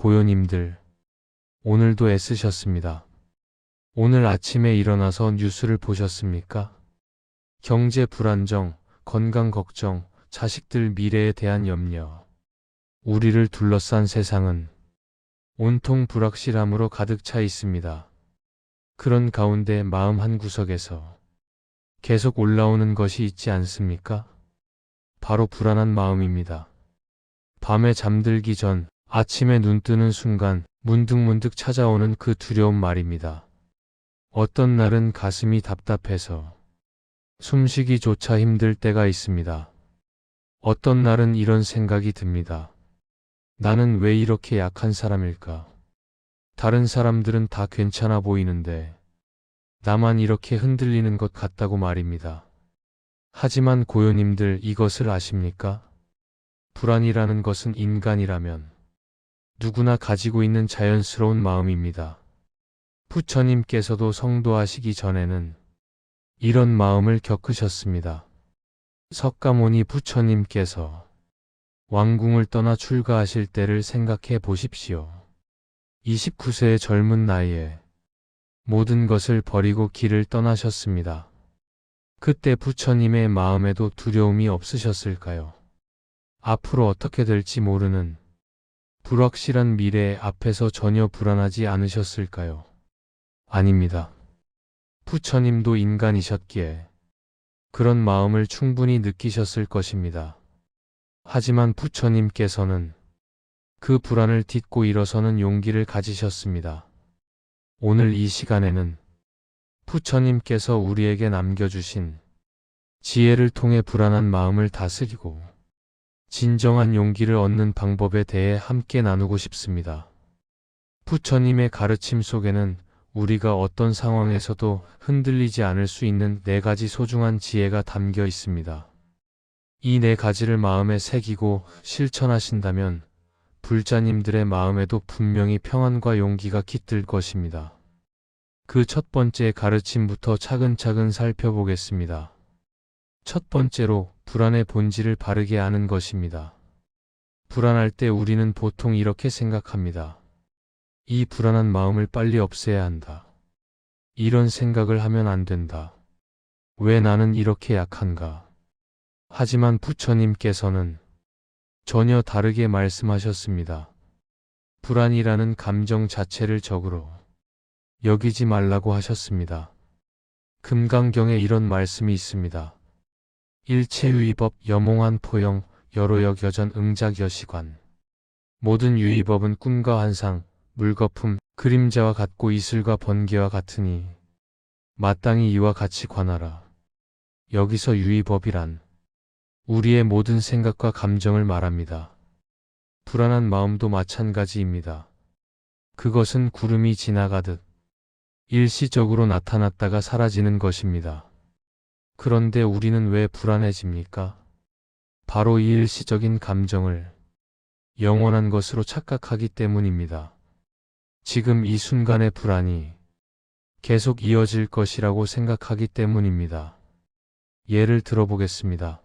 고요님들, 오늘도 애쓰셨습니다. 오늘 아침에 일어나서 뉴스를 보셨습니까? 경제 불안정, 건강 걱정, 자식들 미래에 대한 염려. 우리를 둘러싼 세상은 온통 불확실함으로 가득 차 있습니다. 그런 가운데 마음 한구석에서 계속 올라오는 것이 있지 않습니까? 바로 불안한 마음입니다. 밤에 잠들기 전, 아침에 눈 뜨는 순간 문득문득 찾아오는 그 두려운 말입니다. 어떤 날은 가슴이 답답해서 숨쉬기조차 힘들 때가 있습니다. 어떤 날은 이런 생각이 듭니다. 나는 왜 이렇게 약한 사람일까? 다른 사람들은 다 괜찮아 보이는데 나만 이렇게 흔들리는 것 같다고 말입니다. 하지만 고요님들, 이것을 아십니까? 불안이라는 것은 인간이라면 누구나 가지고 있는 자연스러운 마음입니다. 부처님께서도 성도하시기 전에는 이런 마음을 겪으셨습니다. 석가모니 부처님께서 왕궁을 떠나 출가하실 때를 생각해 보십시오. 29세의 젊은 나이에 모든 것을 버리고 길을 떠나셨습니다. 그때 부처님의 마음에도 두려움이 없으셨을까요? 앞으로 어떻게 될지 모르는 불확실한 미래 앞에서 전혀 불안하지 않으셨을까요? 아닙니다. 부처님도 인간이셨기에 그런 마음을 충분히 느끼셨을 것입니다. 하지만 부처님께서는 그 불안을 딛고 일어서는 용기를 가지셨습니다. 오늘 이 시간에는 부처님께서 우리에게 남겨주신 지혜를 통해 불안한 마음을 다스리고 진정한 용기를 얻는 방법에 대해 함께 나누고 싶습니다. 부처님의 가르침 속에는 우리가 어떤 상황에서도 흔들리지 않을 수 있는 4가지 소중한 지혜가 담겨 있습니다. 이 4가지를 마음에 새기고 실천하신다면 불자님들의 마음에도 분명히 평안과 용기가 깃들 것입니다. 그 첫 번째 가르침부터 차근차근 살펴보겠습니다. 첫 번째로 불안의 본질을 바르게 아는 것입니다. 불안할 때 우리는 보통 이렇게 생각합니다. 이 불안한 마음을 빨리 없애야 한다. 이런 생각을 하면 안 된다. 왜 나는 이렇게 약한가? 하지만 부처님께서는 전혀 다르게 말씀하셨습니다. 불안이라는 감정 자체를 적으로 여기지 말라고 하셨습니다. 금강경에 이런 말씀이 있습니다. 일체유의법 여몽한 포영 여로역여전 응작여시관. 모든 유의법은 꿈과 환상, 물거품, 그림자와 같고 이슬과 번개와 같으니 마땅히 이와 같이 관하라. 여기서 유의법이란 우리의 모든 생각과 감정을 말합니다. 불안한 마음도 마찬가지입니다. 그것은 구름이 지나가듯 일시적으로 나타났다가 사라지는 것입니다. 그런데 우리는 왜 불안해집니까? 바로 이 일시적인 감정을 영원한 것으로 착각하기 때문입니다. 지금 이 순간의 불안이 계속 이어질 것이라고 생각하기 때문입니다. 예를 들어보겠습니다.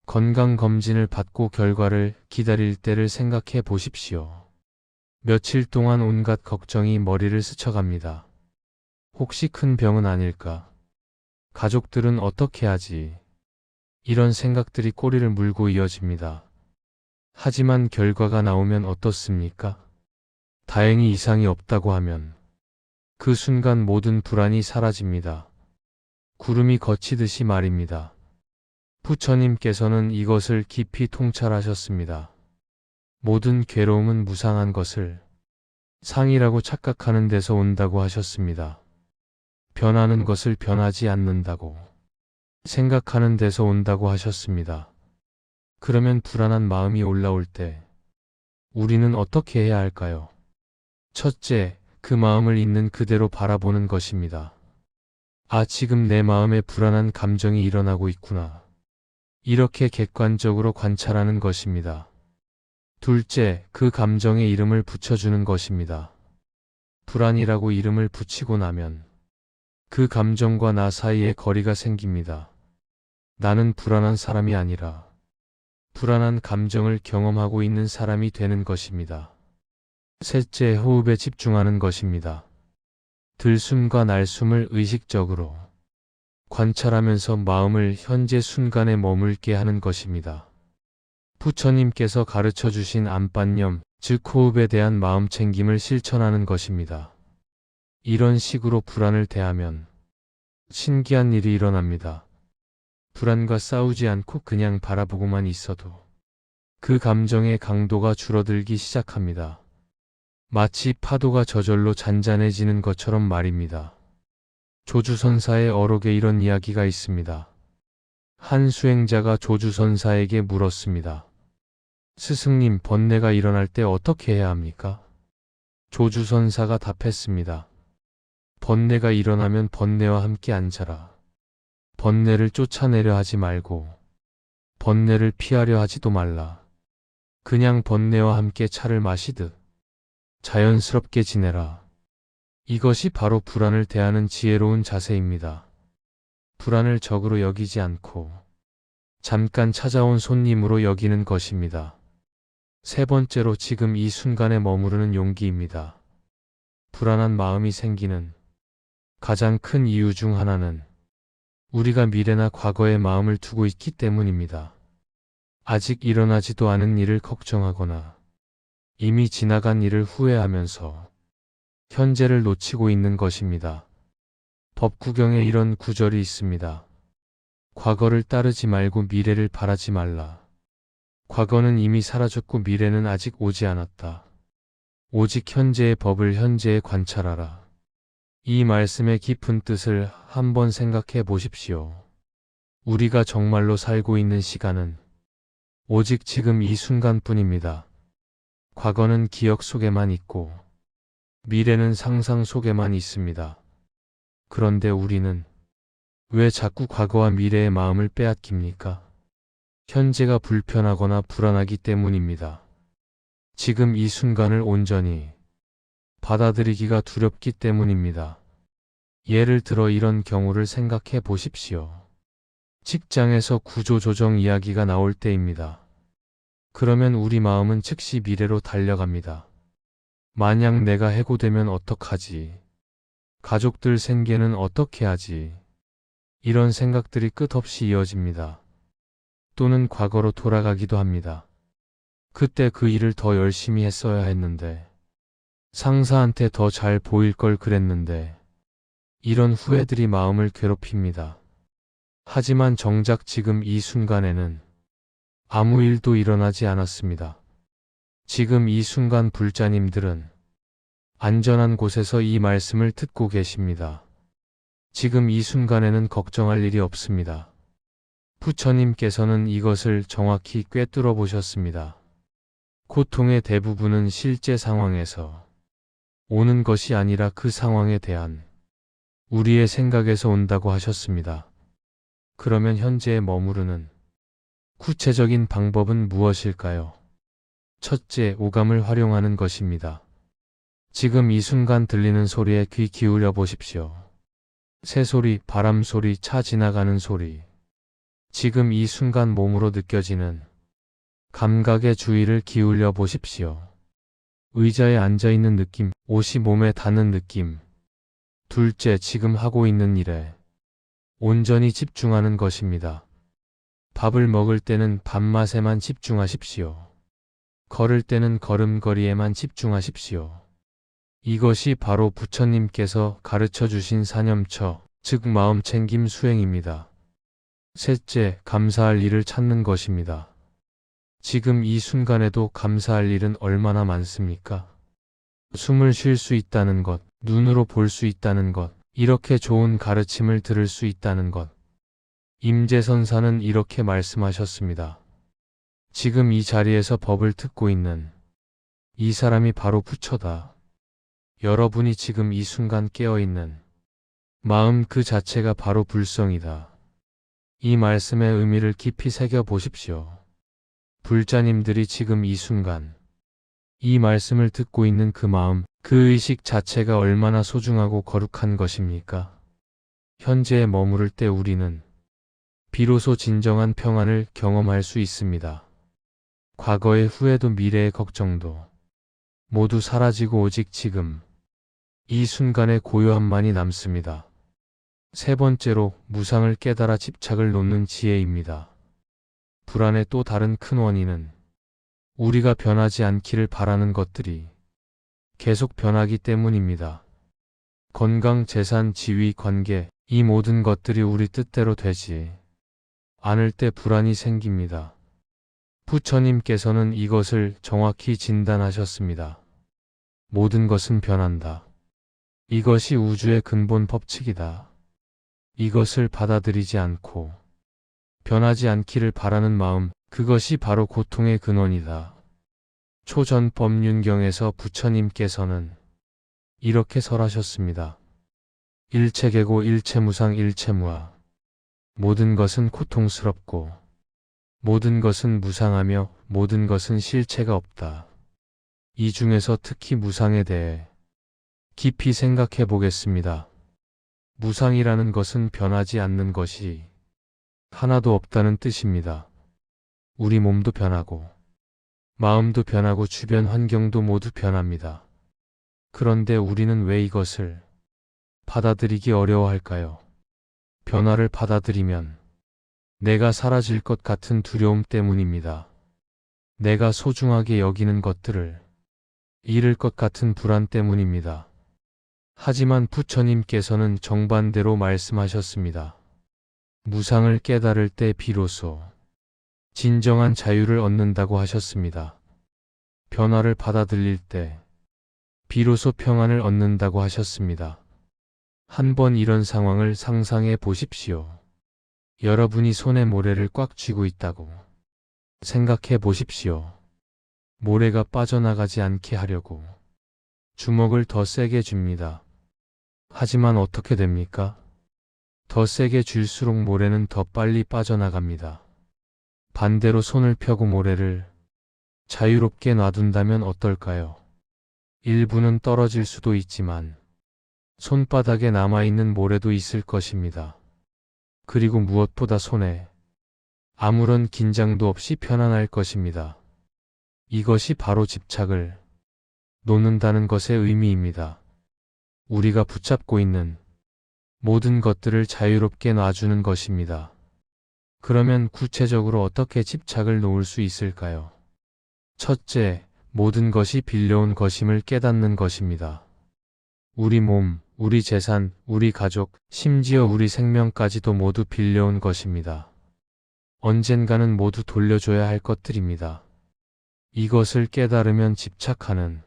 건강검진을 받고 결과를 기다릴 때를 생각해 보십시오. 며칠 동안 온갖 걱정이 머리를 스쳐갑니다. 혹시 큰 병은 아닐까? 가족들은 어떻게 하지? 이런 생각들이 꼬리를 물고 이어집니다. 하지만 결과가 나오면 어떻습니까? 다행히 이상이 없다고 하면 그 순간 모든 불안이 사라집니다. 구름이 걷히듯이 말입니다. 부처님께서는 이것을 깊이 통찰하셨습니다. 모든 괴로움은 무상한 것을 상이라고 착각하는 데서 온다고 하셨습니다. 변하는 것을 변하지 않는다고 생각하는 데서 온다고 하셨습니다. 그러면 불안한 마음이 올라올 때 우리는 어떻게 해야 할까요? 첫째, 그 마음을 있는 그대로 바라보는 것입니다. 아, 지금 내 마음에 불안한 감정이 일어나고 있구나. 이렇게 객관적으로 관찰하는 것입니다. 둘째, 그 감정에 이름을 붙여주는 것입니다. 불안이라고 이름을 붙이고 나면 그 감정과 나 사이에 거리가 생깁니다. 나는 불안한 사람이 아니라 불안한 감정을 경험하고 있는 사람이 되는 것입니다. 셋째, 호흡에 집중하는 것입니다. 들숨과 날숨을 의식적으로 관찰하면서 마음을 현재 순간에 머물게 하는 것입니다. 부처님께서 가르쳐 주신 안반념, 즉 호흡에 대한 마음 챙김을 실천하는 것입니다. 이런 식으로 불안을 대하면 신기한 일이 일어납니다. 불안과 싸우지 않고 그냥 바라보고만 있어도 그 감정의 강도가 줄어들기 시작합니다. 마치 파도가 저절로 잔잔해지는 것처럼 말입니다. 조주선사의 어록에 이런 이야기가 있습니다. 한 수행자가 조주선사에게 물었습니다. 스승님, 번뇌가 일어날 때 어떻게 해야 합니까? 조주선사가 답했습니다. 번뇌가 일어나면 번뇌와 함께 앉아라. 번뇌를 쫓아내려 하지 말고 번뇌를 피하려 하지도 말라. 그냥 번뇌와 함께 차를 마시듯 자연스럽게 지내라. 이것이 바로 불안을 대하는 지혜로운 자세입니다. 불안을 적으로 여기지 않고 잠깐 찾아온 손님으로 여기는 것입니다. 세 번째로, 지금 이 순간에 머무르는 용기입니다. 불안한 마음이 생기는 가장 큰 이유 중 하나는 우리가 미래나 과거에 마음을 두고 있기 때문입니다. 아직 일어나지도 않은 일을 걱정하거나 이미 지나간 일을 후회하면서 현재를 놓치고 있는 것입니다. 법구경에 이런 구절이 있습니다. 과거를 따르지 말고 미래를 바라지 말라. 과거는 이미 사라졌고 미래는 아직 오지 않았다. 오직 현재의 법을 현재에 관찰하라. 이 말씀의 깊은 뜻을 한번 생각해 보십시오. 우리가 정말로 살고 있는 시간은 오직 지금 이 순간뿐입니다. 과거는 기억 속에만 있고 미래는 상상 속에만 있습니다. 그런데 우리는 왜 자꾸 과거와 미래의 마음을 빼앗깁니까? 현재가 불편하거나 불안하기 때문입니다. 지금 이 순간을 온전히 받아들이기가 두렵기 때문입니다. 예를 들어 이런 경우를 생각해 보십시오. 직장에서 구조조정 이야기가 나올 때입니다. 그러면 우리 마음은 즉시 미래로 달려갑니다. 만약 내가 해고되면 어떡하지? 가족들 생계는 어떻게 하지? 이런 생각들이 끝없이 이어집니다. 또는 과거로 돌아가기도 합니다. 그때 그 일을 더 열심히 했어야 했는데, 상사한테 더 잘 보일 걸 그랬는데, 이런 후회들이 마음을 괴롭힙니다. 하지만 정작 지금 이 순간에는 아무 일도 일어나지 않았습니다. 지금 이 순간 불자님들은 안전한 곳에서 이 말씀을 듣고 계십니다. 지금 이 순간에는 걱정할 일이 없습니다. 부처님께서는 이것을 정확히 꿰뚫어 보셨습니다. 고통의 대부분은 실제 상황에서 오는 것이 아니라 그 상황에 대한 우리의 생각에서 온다고 하셨습니다. 그러면 현재에 머무르는 구체적인 방법은 무엇일까요? 첫째, 오감을 활용하는 것입니다. 지금 이 순간 들리는 소리에 귀 기울여 보십시오. 새소리, 바람소리, 차 지나가는 소리. 지금 이 순간 몸으로 느껴지는 감각의 주의를 기울여 보십시오. 의자에 앉아있는 느낌, 옷이 몸에 닿는 느낌. 둘째, 지금 하고 있는 일에 온전히 집중하는 것입니다. 밥을 먹을 때는 밥맛에만 집중하십시오. 걸을 때는 걸음걸이에만 집중하십시오. 이것이 바로 부처님께서 가르쳐 주신 사념처, 즉 마음챙김 수행입니다. 셋째, 감사할 일을 찾는 것입니다. 지금 이 순간에도 감사할 일은 얼마나 많습니까? 숨을 쉴 수 있다는 것, 눈으로 볼 수 있다는 것, 이렇게 좋은 가르침을 들을 수 있다는 것. 임재선사는 이렇게 말씀하셨습니다. 지금 이 자리에서 법을 듣고 있는 이 사람이 바로 부처다. 여러분이 지금 이 순간 깨어있는 마음 그 자체가 바로 불성이다. 이 말씀의 의미를 깊이 새겨 보십시오. 불자님들이 지금 이 순간 이 말씀을 듣고 있는 그 마음, 그 의식 자체가 얼마나 소중하고 거룩한 것입니까? 현재에 머무를 때 우리는 비로소 진정한 평안을 경험할 수 있습니다. 과거의 후회도 미래의 걱정도 모두 사라지고 오직 지금 이 순간의 고요함만이 남습니다. 세 번째로 무상을 깨달아 집착을 놓는 지혜입니다. 불안의 또 다른 큰 원인은 우리가 변하지 않기를 바라는 것들이 계속 변하기 때문입니다. 건강, 재산, 지위, 관계, 이 모든 것들이 우리 뜻대로 되지 않을 때 불안이 생깁니다. 부처님께서는 이것을 정확히 진단하셨습니다. 모든 것은 변한다. 이것이 우주의 근본 법칙이다. 이것을 받아들이지 않고 변하지 않기를 바라는 마음, 그것이 바로 고통의 근원이다. 초전법륜경에서 부처님께서는 이렇게 설하셨습니다. 일체계고 일체무상 일체무아. 모든 것은 고통스럽고 모든 것은 무상하며 모든 것은 실체가 없다. 이 중에서 특히 무상에 대해 깊이 생각해 보겠습니다. 무상이라는 것은 변하지 않는 것이 하나도 없다는 뜻입니다. 우리 몸도 변하고 마음도 변하고 주변 환경도 모두 변합니다. 그런데 우리는 왜 이것을 받아들이기 어려워할까요? 변화를 받아들이면 내가 사라질 것 같은 두려움 때문입니다. 내가 소중하게 여기는 것들을 잃을 것 같은 불안 때문입니다. 하지만 부처님께서는 정반대로 말씀하셨습니다. 무상을 깨달을 때 비로소 진정한 자유를 얻는다고 하셨습니다. 변화를 받아들일 때 비로소 평안을 얻는다고 하셨습니다. 한번 이런 상황을 상상해 보십시오. 여러분이 손에 모래를 꽉 쥐고 있다고 생각해 보십시오. 모래가 빠져나가지 않게 하려고 주먹을 더 세게 줍니다. 하지만 어떻게 됩니까? 더 세게 쥘수록 모래는 더 빨리 빠져나갑니다. 반대로 손을 펴고 모래를 자유롭게 놔둔다면 어떨까요? 일부는 떨어질 수도 있지만 손바닥에 남아있는 모래도 있을 것입니다. 그리고 무엇보다 손에 아무런 긴장도 없이 편안할 것입니다. 이것이 바로 집착을 놓는다는 것의 의미입니다. 우리가 붙잡고 있는 모든 것들을 자유롭게 놔주는 것입니다. 그러면 구체적으로 어떻게 집착을 놓을 수 있을까요? 첫째, 모든 것이 빌려온 것임을 깨닫는 것입니다. 우리 몸, 우리 재산, 우리 가족, 심지어 우리 생명까지도 모두 빌려온 것입니다. 언젠가는 모두 돌려줘야 할 것들입니다. 이것을 깨달으면 집착하는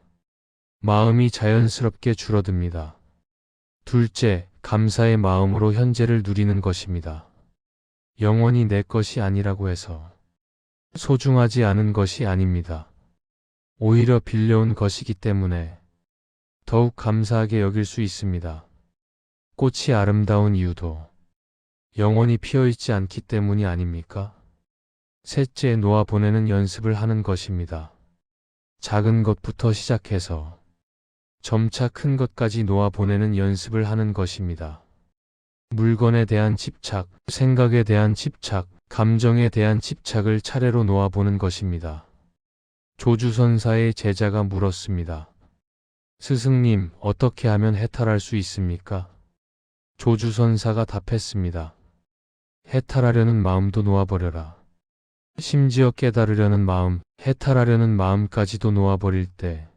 마음이 자연스럽게 줄어듭니다. 둘째, 감사의 마음으로 현재를 누리는 것입니다. 영원히 내 것이 아니라고 해서 소중하지 않은 것이 아닙니다. 오히려 빌려온 것이기 때문에 더욱 감사하게 여길 수 있습니다. 꽃이 아름다운 이유도 영원히 피어있지 않기 때문이 아닙니까? 셋째, 놓아보내는 연습을 하는 것입니다. 작은 것부터 시작해서 점차 큰 것까지 놓아보내는 연습을 하는 것입니다. 물건에 대한 집착, 생각에 대한 집착, 감정에 대한 집착을 차례로 놓아보는 것입니다. 조주선사의 제자가 물었습니다. 스승님, 어떻게 하면 해탈할 수 있습니까? 조주선사가 답했습니다. 해탈하려는 마음도 놓아버려라. 심지어 깨달으려는 마음, 해탈하려는 마음까지도 놓아버릴 때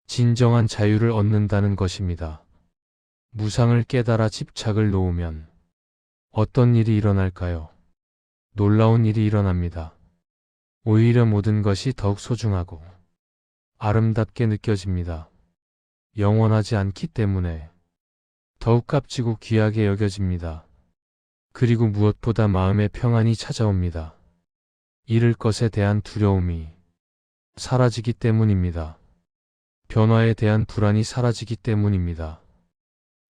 진정한 자유를 얻는다는 것입니다. 무상을 깨달아 집착을 놓으면 어떤 일이 일어날까요? 놀라운 일이 일어납니다. 오히려 모든 것이 더욱 소중하고 아름답게 느껴집니다. 영원하지 않기 때문에 더욱 값지고 귀하게 여겨집니다. 그리고 무엇보다 마음의 평안이 찾아옵니다. 잃을 것에 대한 두려움이 사라지기 때문입니다. 변화에 대한 불안이 사라지기 때문입니다.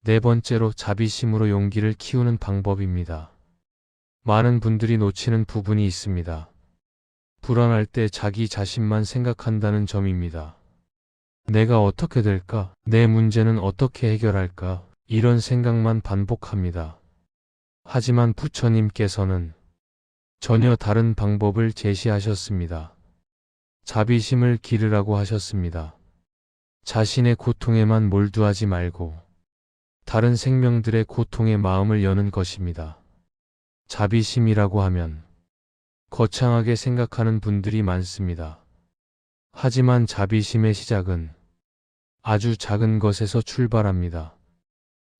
네 번째로 자비심으로 용기를 키우는 방법입니다. 많은 분들이 놓치는 부분이 있습니다. 불안할 때 자기 자신만 생각한다는 점입니다. 내가 어떻게 될까? 내 문제는 어떻게 해결할까? 이런 생각만 반복합니다. 하지만 부처님께서는 전혀 다른 방법을 제시하셨습니다. 자비심을 기르라고 하셨습니다. 자신의 고통에만 몰두하지 말고 다른 생명들의 고통에 마음을 여는 것입니다. 자비심이라고 하면 거창하게 생각하는 분들이 많습니다. 하지만 자비심의 시작은 아주 작은 것에서 출발합니다.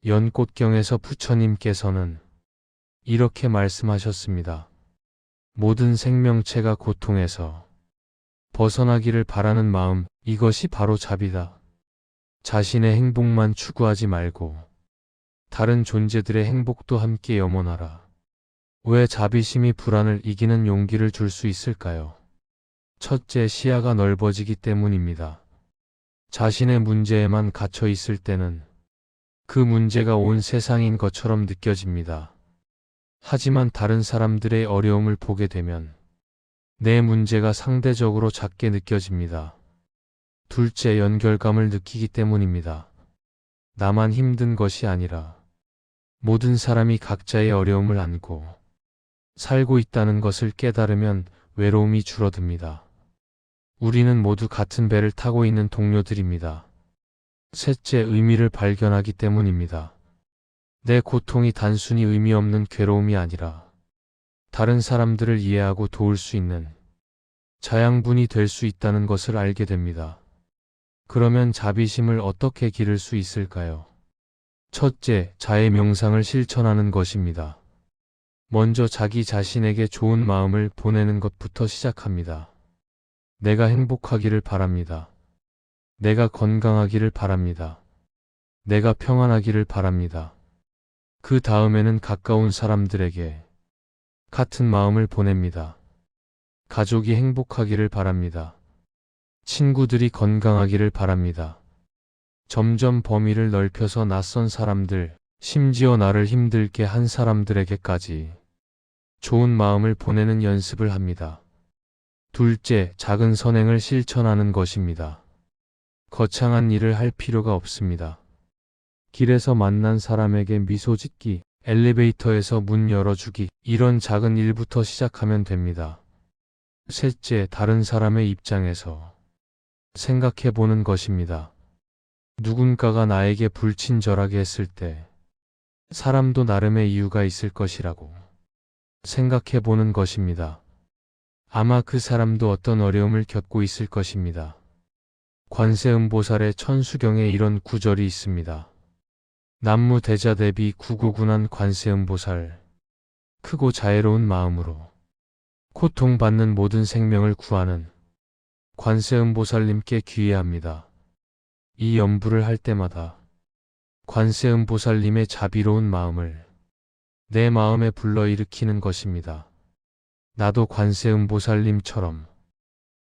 연꽃경에서 부처님께서는 이렇게 말씀하셨습니다. 모든 생명체가 고통에서 벗어나기를 바라는 마음, 이것이 바로 자비다. 자신의 행복만 추구하지 말고 다른 존재들의 행복도 함께 염원하라. 왜 자비심이 불안을 이기는 용기를 줄 수 있을까요? 첫째, 시야가 넓어지기 때문입니다. 자신의 문제에만 갇혀 있을 때는 그 문제가 온 세상인 것처럼 느껴집니다. 하지만 다른 사람들의 어려움을 보게 되면 내 문제가 상대적으로 작게 느껴집니다. 둘째, 연결감을 느끼기 때문입니다. 나만 힘든 것이 아니라 모든 사람이 각자의 어려움을 안고 살고 있다는 것을 깨달으면 외로움이 줄어듭니다. 우리는 모두 같은 배를 타고 있는 동료들입니다. 셋째, 의미를 발견하기 때문입니다. 내 고통이 단순히 의미 없는 괴로움이 아니라 다른 사람들을 이해하고 도울 수 있는 자양분이 될 수 있다는 것을 알게 됩니다. 그러면 자비심을 어떻게 기를 수 있을까요? 첫째, 자의 명상을 실천하는 것입니다. 먼저 자기 자신에게 좋은 마음을 보내는 것부터 시작합니다. 내가 행복하기를 바랍니다. 내가 건강하기를 바랍니다. 내가 평안하기를 바랍니다. 그 다음에는 가까운 사람들에게 같은 마음을 보냅니다. 가족이 행복하기를 바랍니다. 친구들이 건강하기를 바랍니다. 점점 범위를 넓혀서 낯선 사람들, 심지어 나를 힘들게 한 사람들에게까지 좋은 마음을 보내는 연습을 합니다. 둘째, 작은 선행을 실천하는 것입니다. 거창한 일을 할 필요가 없습니다. 길에서 만난 사람에게 미소 짓기, 엘리베이터에서 문 열어주기, 이런 작은 일부터 시작하면 됩니다. 셋째, 다른 사람의 입장에서 생각해 보는 것입니다. 누군가가 나에게 불친절하게 했을 때 사람도 나름의 이유가 있을 것이라고 생각해 보는 것입니다. 아마 그 사람도 어떤 어려움을 겪고 있을 것입니다. 관세음보살의 천수경에 이런 구절이 있습니다. 남무대자대비 구고군한 관세음보살, 크고 자애로운 마음으로 고통받는 모든 생명을 구하는 관세음보살님께 귀의합니다. 이 연부를 할 때마다 관세음보살님의 자비로운 마음을 내 마음에 불러일으키는 것입니다. 나도 관세음보살님처럼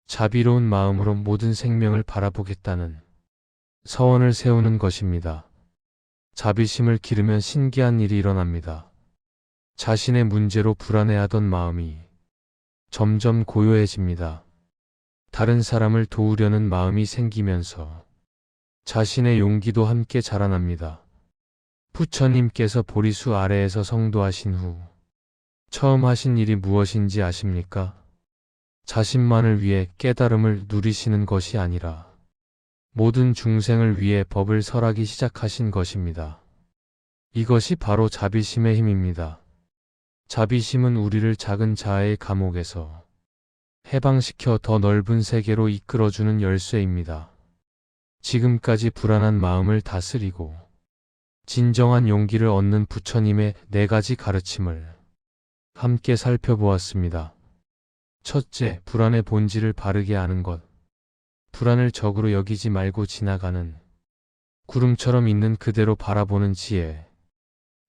자비로운 마음으로 모든 생명을 바라보겠다는 서원을 세우는 것입니다. 자비심을 기르면 신기한 일이 일어납니다. 자신의 문제로 불안해하던 마음이 점점 고요해집니다. 다른 사람을 도우려는 마음이 생기면서 자신의 용기도 함께 자라납니다. 부처님께서 보리수 아래에서 성도하신 후 처음 하신 일이 무엇인지 아십니까? 자신만을 위해 깨달음을 누리시는 것이 아니라 모든 중생을 위해 법을 설하기 시작하신 것입니다. 이것이 바로 자비심의 힘입니다. 자비심은 우리를 작은 자아의 감옥에서 해방시켜 더 넓은 세계로 이끌어주는 열쇠입니다. 지금까지 불안한 마음을 다스리고 진정한 용기를 얻는 부처님의 4가지 가르침을 함께 살펴보았습니다. 첫째, 불안의 본질을 바르게 아는 것. 불안을 적으로 여기지 말고 지나가는 구름처럼 있는 그대로 바라보는 지혜.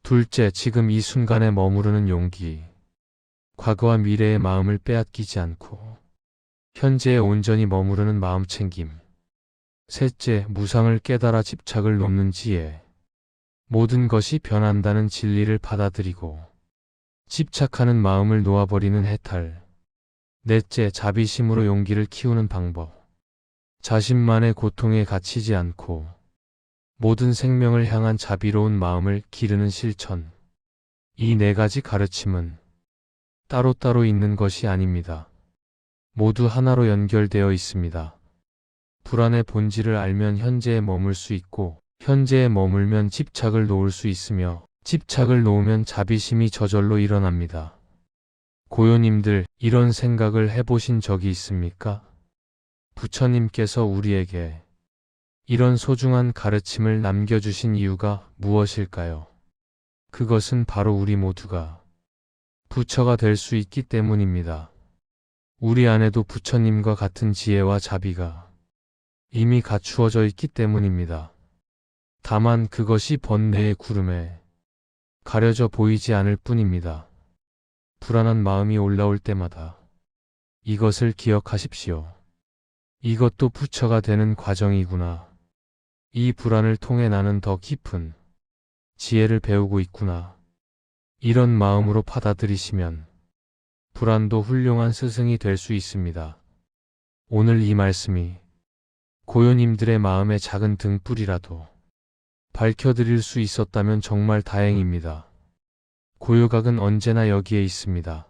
둘째, 지금 이 순간에 머무르는 용기. 과거와 미래의 마음을 빼앗기지 않고 현재에 온전히 머무르는 마음챙김. 셋째, 무상을 깨달아 집착을 놓는 지혜. 모든 것이 변한다는 진리를 받아들이고 집착하는 마음을 놓아버리는 해탈. 넷째, 자비심으로 용기를 키우는 방법. 자신만의 고통에 갇히지 않고 모든 생명을 향한 자비로운 마음을 기르는 실천. 이 4가지 가르침은 따로따로 있는 것이 아닙니다. 모두 하나로 연결되어 있습니다. 불안의 본질을 알면 현재에 머물 수 있고, 현재에 머물면 집착을 놓을 수 있으며, 집착을 놓으면 자비심이 저절로 일어납니다. 고요님들, 이런 생각을 해보신 적이 있습니까? 부처님께서 우리에게 이런 소중한 가르침을 남겨주신 이유가 무엇일까요? 그것은 바로 우리 모두가 부처가 될 수 있기 때문입니다. 우리 안에도 부처님과 같은 지혜와 자비가 이미 갖추어져 있기 때문입니다. 다만 그것이 번뇌의 구름에 가려져 보이지 않을 뿐입니다. 불안한 마음이 올라올 때마다 이것을 기억하십시오. 이것도 부처가 되는 과정이구나. 이 불안을 통해 나는 더 깊은 지혜를 배우고 있구나. 이런 마음으로 받아들이시면 불안도 훌륭한 스승이 될 수 있습니다. 오늘 이 말씀이 고요님들의 마음의 작은 등불이라도 밝혀드릴 수 있었다면 정말 다행입니다. 고요각은 언제나 여기에 있습니다.